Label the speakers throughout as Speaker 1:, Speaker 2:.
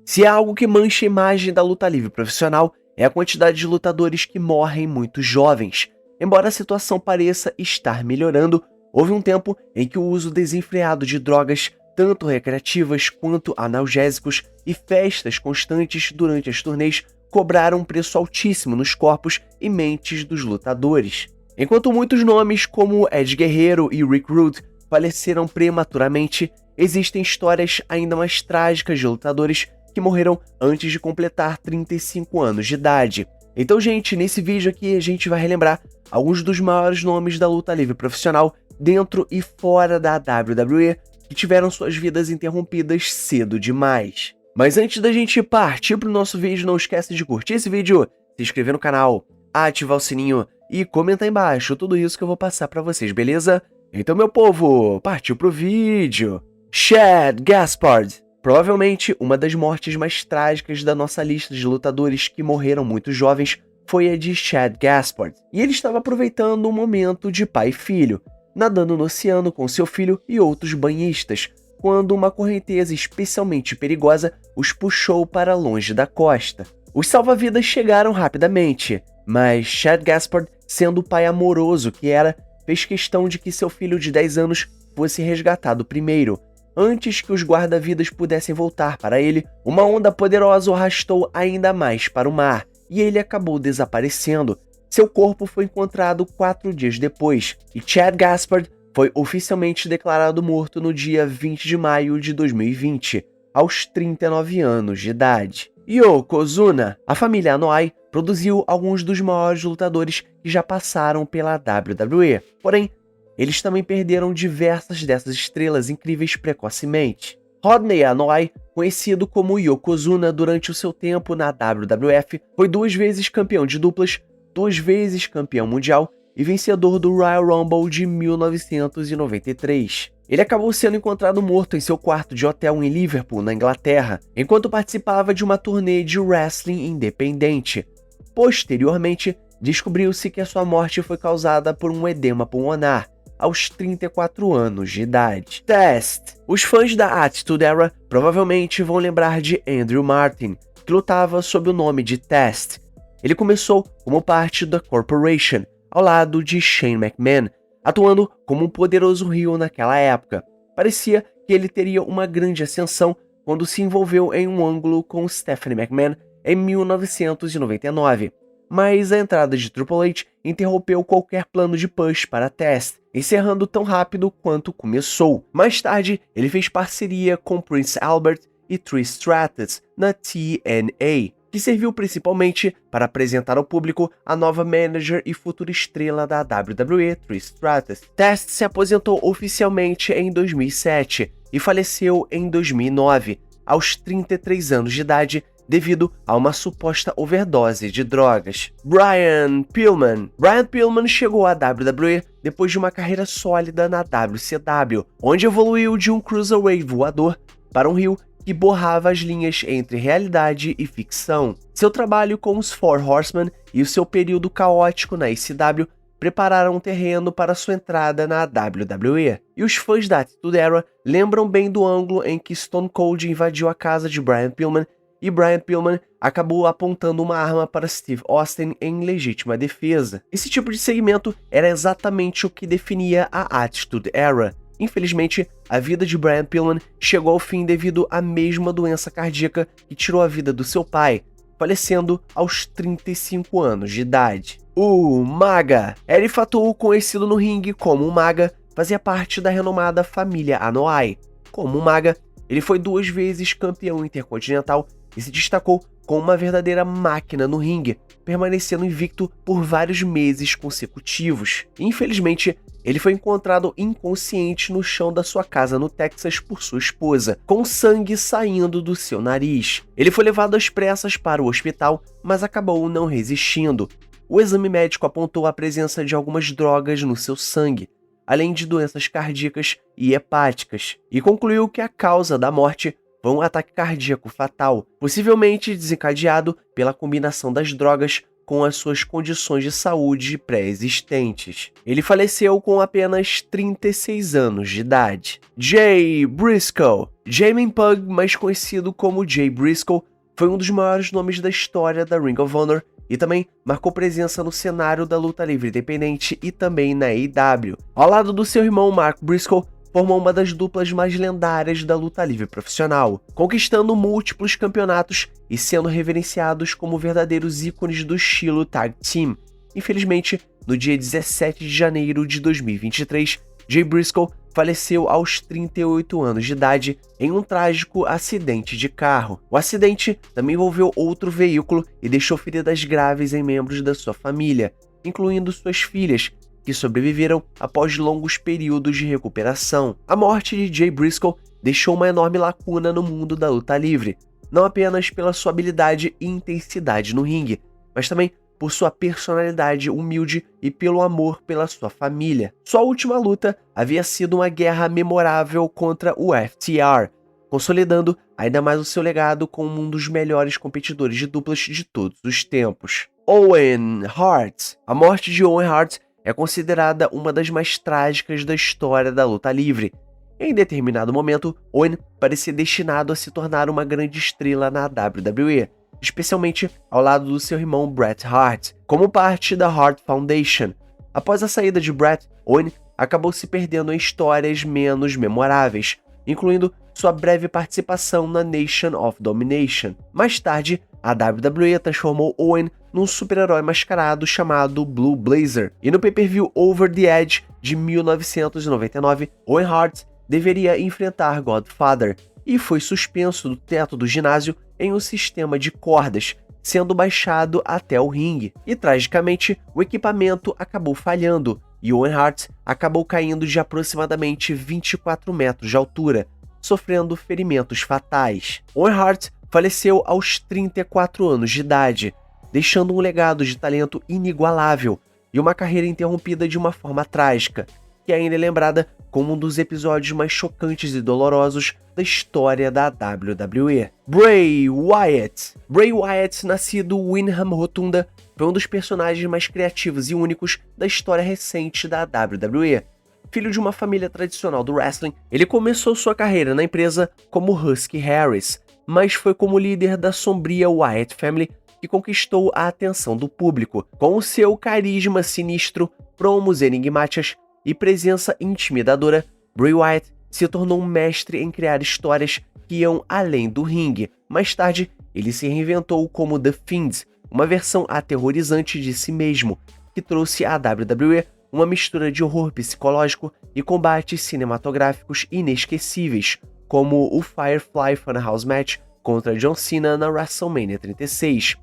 Speaker 1: Se há algo que mancha a imagem da luta livre profissional, é a quantidade de lutadores que morrem muito jovens. Embora a situação pareça estar melhorando, houve um tempo em que o uso desenfreado de drogas, tanto recreativas quanto analgésicos, e festas constantes durante as turnês cobraram um preço altíssimo nos corpos e mentes dos lutadores. Enquanto muitos nomes como Ed Guerreiro e Rick Rude faleceram prematuramente, existem histórias ainda mais trágicas de lutadores que morreram antes de completar 35 anos de idade. Então, gente, nesse vídeo aqui a gente vai relembrar alguns dos maiores nomes da luta livre profissional dentro e fora da WWE que tiveram suas vidas interrompidas cedo demais. Mas antes da gente partir para o nosso vídeo, não esquece de curtir esse vídeo, se inscrever no canal, ativar o sininho e comentar aí embaixo tudo isso que eu vou passar para vocês, beleza? Então, meu povo, partiu pro vídeo! Chad Gaspard. Provavelmente uma das mortes mais trágicas da nossa lista de lutadores que morreram muito jovens foi a de Chad Gaspard. E ele estava aproveitando um momento de pai e filho, nadando no oceano com seu filho e outros banhistas, quando uma correnteza especialmente perigosa os puxou para longe da costa. Os salva-vidas chegaram rapidamente, mas Chad Gaspard, sendo o pai amoroso que era, fez questão de que seu filho de 10 anos fosse resgatado primeiro. Antes que os guarda-vidas pudessem voltar para ele, uma onda poderosa o arrastou ainda mais para o mar, e ele acabou desaparecendo. Seu corpo foi encontrado 4 dias depois, e Chad Gaspard foi oficialmente declarado morto no dia 20 de maio de 2020, aos 39 anos de idade. Yokozuna. A família Anoa'i produziu alguns dos maiores lutadores que já passaram pela WWE, porém, eles também perderam diversas dessas estrelas incríveis precocemente. Rodney Anoa'i, conhecido como Yokozuna durante o seu tempo na WWF, foi 2 vezes campeão de duplas, 2 vezes campeão mundial e vencedor do Royal Rumble de 1993. Ele acabou sendo encontrado morto em seu quarto de hotel em Liverpool, na Inglaterra, enquanto participava de uma turnê de wrestling independente. Posteriormente, descobriu-se que a sua morte foi causada por um edema pulmonar, aos 34 anos de idade. Test. Os fãs da Attitude Era provavelmente vão lembrar de Andrew Martin, que lutava sob o nome de Test. Ele começou como parte da Corporation, ao lado de Shane McMahon, atuando como um poderoso heel naquela época. Parecia que ele teria uma grande ascensão quando se envolveu em um ângulo com Stephanie McMahon em 1999. Mas a entrada de Triple H interrompeu qualquer plano de push para Test, encerrando tão rápido quanto começou. Mais tarde, ele fez parceria com Prince Albert e Trish Stratus na TNA, que serviu principalmente para apresentar ao público a nova manager e futura estrela da WWE, Trish Stratus. Test se aposentou oficialmente em 2007 e faleceu em 2009, aos 33 anos de idade, devido a uma suposta overdose de drogas. Brian Pillman. Brian Pillman chegou à WWE depois de uma carreira sólida na WCW, onde evoluiu de um cruiserweight voador para um heel que borrava as linhas entre realidade e ficção. Seu trabalho com os Four Horsemen e o seu período caótico na ECW prepararam um terreno para sua entrada na WWE. E os fãs da Attitude Era lembram bem do ângulo em que Stone Cold invadiu a casa de Brian Pillman e Brian Pillman acabou apontando uma arma para Steve Austin em legítima defesa. Esse tipo de segmento era exatamente o que definia a Attitude Era. Infelizmente, a vida de Brian Pillman chegou ao fim devido à mesma doença cardíaca que tirou a vida do seu pai, falecendo aos 35 anos de idade. O Maga. Eri Fatu, conhecido no ringue como o Maga, fazia parte da renomada família Anoa'i. Como o Maga, ele foi 2 vezes campeão intercontinental e se destacou como uma verdadeira máquina no ringue, permanecendo invicto por vários meses consecutivos. Infelizmente, ele foi encontrado inconsciente no chão da sua casa no Texas por sua esposa, com sangue saindo do seu nariz. Ele foi levado às pressas para o hospital, mas acabou não resistindo. O exame médico apontou a presença de algumas drogas no seu sangue, além de doenças cardíacas e hepáticas, e concluiu que a causa da morte foi um ataque cardíaco fatal, possivelmente desencadeado pela combinação das drogas com as suas condições de saúde pré-existentes. Ele faleceu com apenas 36 anos de idade. Jay Briscoe. Jamin Pug, mais conhecido como Jay Briscoe, foi um dos maiores nomes da história da Ring of Honor e também marcou presença no cenário da luta livre independente e também na AEW. Ao lado do seu irmão Mark Briscoe, formou uma das duplas mais lendárias da luta livre profissional, conquistando múltiplos campeonatos e sendo reverenciados como verdadeiros ícones do estilo tag team. Infelizmente, no dia 17 de janeiro de 2023, Jay Briscoe faleceu aos 38 anos de idade em um trágico acidente de carro. O acidente também envolveu outro veículo e deixou feridas graves em membros da sua família, incluindo suas filhas, que sobreviveram após longos períodos de recuperação. A morte de Jay Briscoe deixou uma enorme lacuna no mundo da luta livre, não apenas pela sua habilidade e intensidade no ringue, mas também por sua personalidade humilde e pelo amor pela sua família. Sua última luta havia sido uma guerra memorável contra o FTR, consolidando ainda mais o seu legado como um dos melhores competidores de duplas de todos os tempos. Owen Hart. A morte de Owen Hart é considerada uma das mais trágicas da história da luta livre. Em determinado momento, Owen parecia destinado a se tornar uma grande estrela na WWE, especialmente ao lado do seu irmão Bret Hart, como parte da Hart Foundation. Após a saída de Bret, Owen acabou se perdendo em histórias menos memoráveis, incluindo sua breve participação na Nation of Domination. Mais tarde, a WWE transformou Owen num super-herói mascarado chamado Blue Blazer, e no pay-per-view Over the Edge de 1999, Owen Hart deveria enfrentar Godfather, e foi suspenso do teto do ginásio em um sistema de cordas, sendo baixado até o ringue. E tragicamente, o equipamento acabou falhando, e Owen Hart acabou caindo de aproximadamente 24 metros de altura, sofrendo ferimentos fatais. Owen Hart faleceu aos 34 anos de idade, deixando um legado de talento inigualável e uma carreira interrompida de uma forma trágica, que ainda é lembrada como um dos episódios mais chocantes e dolorosos da história da WWE. Bray Wyatt. Bray Wyatt, nascido Windham Rotunda, foi um dos personagens mais criativos e únicos da história recente da WWE. Filho de uma família tradicional do wrestling, ele começou sua carreira na empresa como Husky Harris, mas foi como líder da sombria Wyatt Family que conquistou a atenção do público. Com o seu carisma sinistro, promos enigmáticas e presença intimidadora, Bray Wyatt se tornou um mestre em criar histórias que iam além do ringue. Mais tarde, ele se reinventou como The Fiend, uma versão aterrorizante de si mesmo, que trouxe à WWE uma mistura de horror psicológico e combates cinematográficos inesquecíveis, como o Firefly Funhouse Match contra John Cena na WrestleMania 36.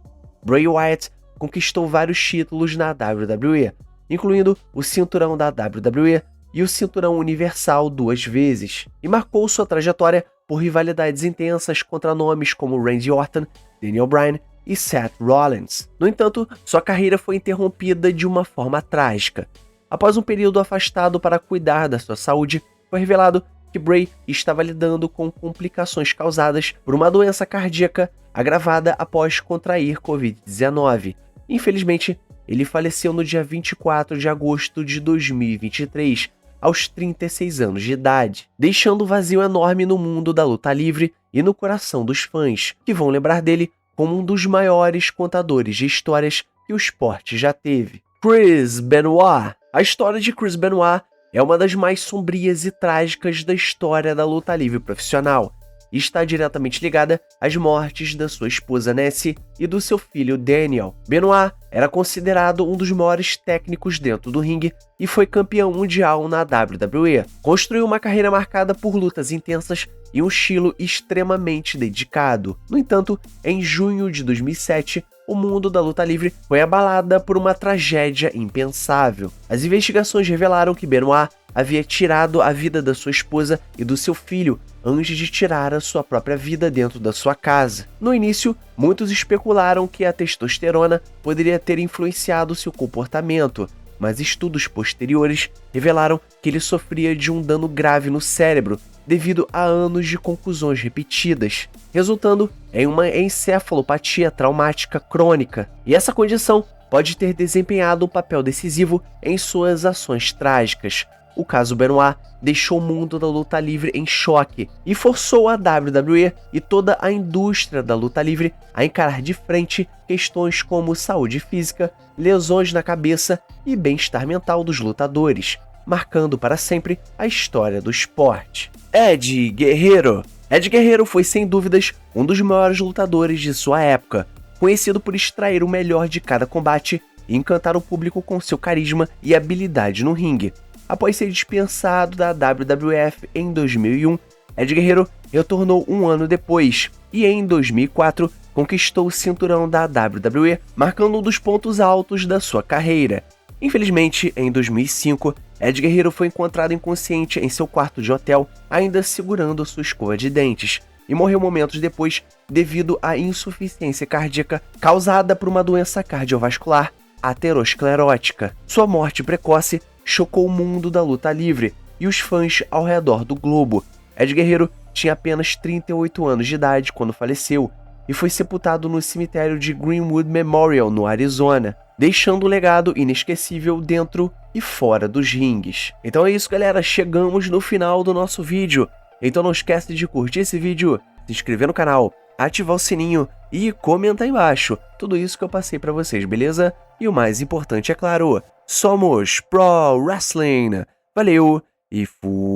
Speaker 1: Bray Wyatt conquistou vários títulos na WWE, incluindo o cinturão da WWE e o cinturão universal 2 vezes, e marcou sua trajetória por rivalidades intensas contra nomes como Randy Orton, Daniel Bryan e Seth Rollins. No entanto, sua carreira foi interrompida de uma forma trágica. Após um período afastado para cuidar da sua saúde, foi revelado que Bray estava lidando com complicações causadas por uma doença cardíaca agravada após contrair Covid-19. Infelizmente, ele faleceu no dia 24 de agosto de 2023, aos 36 anos de idade, deixando um vazio enorme no mundo da luta livre e no coração dos fãs, que vão lembrar dele como um dos maiores contadores de histórias que o esporte já teve. Chris Benoit. A história de Chris Benoit é uma das mais sombrias e trágicas da história da luta livre profissional, e está diretamente ligada às mortes da sua esposa Nessie e do seu filho Daniel. Benoit era considerado um dos maiores técnicos dentro do ringue e foi campeão mundial na WWE. Construiu uma carreira marcada por lutas intensas e um estilo extremamente dedicado. No entanto, em junho de 2007, o mundo da luta livre foi abalada por uma tragédia impensável. As investigações revelaram que Benoit havia tirado a vida da sua esposa e do seu filho antes de tirar a sua própria vida dentro da sua casa. No início, muitos especularam que a testosterona poderia ter influenciado seu comportamento, mas estudos posteriores revelaram que ele sofria de um dano grave no cérebro devido a anos de contusões repetidas, resultando em uma encefalopatia traumática crônica. E essa condição pode ter desempenhado um papel decisivo em suas ações trágicas. O caso Benoit deixou o mundo da luta livre em choque e forçou a WWE e toda a indústria da luta livre a encarar de frente questões como saúde física, lesões na cabeça e bem-estar mental dos lutadores, marcando para sempre a história do esporte. Eddie Guerrero. Eddie Guerrero foi sem dúvidas um dos maiores lutadores de sua época, conhecido por extrair o melhor de cada combate e encantar o público com seu carisma e habilidade no ringue. Após ser dispensado da WWF em 2001, Eddie Guerrero retornou um ano depois e em 2004 conquistou o cinturão da WWE, marcando um dos pontos altos da sua carreira. Infelizmente, em 2005, Eddie Guerrero foi encontrado inconsciente em seu quarto de hotel, ainda segurando sua escova de dentes, e morreu momentos depois devido à insuficiência cardíaca causada por uma doença cardiovascular aterosclerótica. Sua morte precoce chocou o mundo da luta livre e os fãs ao redor do globo. Eddie Guerrero tinha apenas 38 anos de idade quando faleceu e foi sepultado no cemitério de Greenwood Memorial, no Arizona, deixando um legado inesquecível dentro e fora dos ringues. Então é isso, galera, chegamos no final do nosso vídeo. Então não esquece de curtir esse vídeo, se inscrever no canal, ativar o sininho e comentar aí embaixo tudo isso que eu passei pra vocês, beleza? E o mais importante, é claro, somos Pro Wrestling. Valeu e fui!